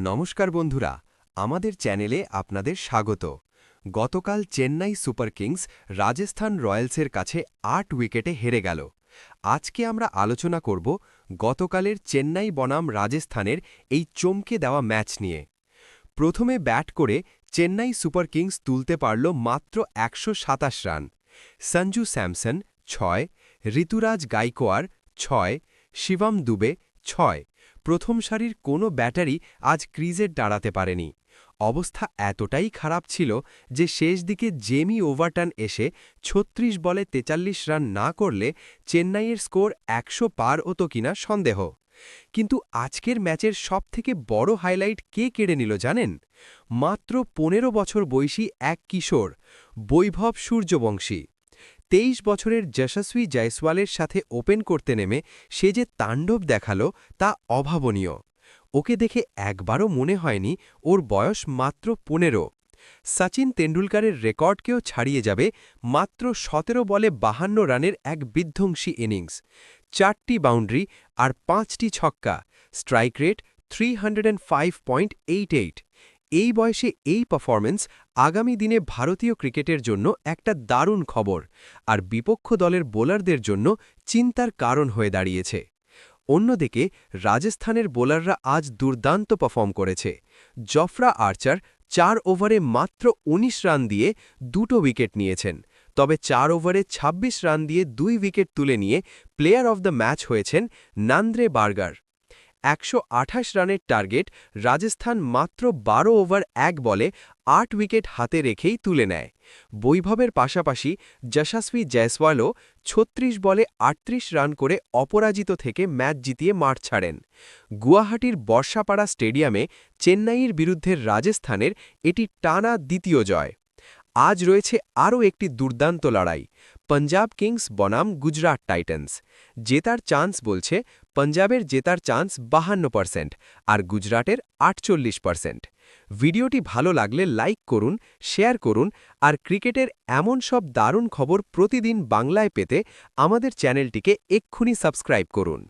নমস্কার বন্ধুরা, আমাদের চ্যানেলে আপনাদের স্বাগত। গতকাল চেন্নাই সুপার কিংস রাজস্থান রয়্যালসের কাছে ৮ উইকেটে হেরে গেল। আজকে আমরা আলোচনা করব গতকালের চেন্নাই বনাম রাজস্থানের এই চমকে দেওয়া ম্যাচ নিয়ে। প্রথমে ব্যাট করে চেন্নাই সুপার কিংস তুলতে পারল মাত্র ১২৭ রান। সঞ্জু স্যামসন ৬, ঋতুরাজ গাইকোয়াড় ৬, শিবম দুবে ৬। প্রথম সারির কোনো ব্যাটারি আজ ক্রিজে দাঁড়াতে পারেনি। অবস্থা এতটাই খারাপ ছিল যে শেষ দিকে জেমি ওভারটন এসে ৩৬ বলে ৪৩ রান না করলে চেন্নাইয়ের স্কোর ১০০ পার হতো কিনা সন্দেহ। কিন্তু আজকের ম্যাচের সবথেকে বড় হাইলাইট কে কেড়ে নিল জানেন? মাত্র ১৫ বছর বয়সী এক কিশোর, বৈভব সূর্যবংশী। ২৩ বছরের যশস্বী জয়সওয়ালের সাথে ওপেন করতে নেমে সে যে তাণ্ডব দেখালো তা অভাবনীয়। ওকে দেখে একবারও মনে হয়নি ওর বয়স মাত্র ১৫। সচিন তেন্ডুলকরের রেকর্ডকেও ছাড়িয়ে যাবে মাত্র ১৭ বলে ৫২ রানের এক বিধ্বংসী ইনিংস, ৪টি বাউন্ডারি আর ৫টি ছক্কা, স্ট্রাইক রেট ৩০৫.৮৮। এই বয়সে এই পারফরম্যান্স আগামী দিনে ভারতীয় ক্রিকেটের জন্য একটা দারুণ খবর, আর বিপক্ষ দলের বোলারদের জন্য চিন্তার কারণ হয়ে দাঁড়িয়েছে। অন্যদিকে রাজস্থানের বোলাররা আজ দুর্দান্ত পারফর্ম করেছে। জফরা আর্চার ৪ ওভারে মাত্র ১৯ রান দিয়ে ২টো উইকেট নিয়েছেন, তবে ৪ ওভারে ২৬ রান দিয়ে ২ উইকেট তুলে নিয়ে প্লেয়ার অফ দ্য ম্যাচ হয়েছেন নান্দ্রে বার্গার। ১২৮ রানের টার্গেট রাজস্থান মাত্র ১২ ওভার ১ বলে ৮ উইকেট হাতে রেখেই তুলে নেয়। বৈভবের পাশাপাশি যশস্বী জয়সওয়ালও ৩৬ বলে ৩৮ রান করে অপরাজিত থেকে ম্যাচ জিতিয়ে মাঠ ছাড়েন। গুয়াহাটির বর্ষাপাড়া স্টেডিয়ামে চেন্নাইয়ের বিরুদ্ধে রাজস্থানের এটি টানা দ্বিতীয় জয়। আজ রয়েছে আরও একটি দুর্দান্ত লড়াই, পঞ্জাব কিংস বনাম গুজরাট টাইটান্স। জেতার চান্স বলছে পঞ্জাবের জেতার চান্স ৫২% আর গুজরাটের ৪৮%। ভিডিওটি ভালো লাগলে লাইক করুন, শেয়ার করুন, আর ক্রিকেটের এমন সব দারুণ খবর প্রতিদিন বাংলায় পেতে আমাদের চ্যানেলটিকে এক্ষুনি সাবস্ক্রাইব করুন।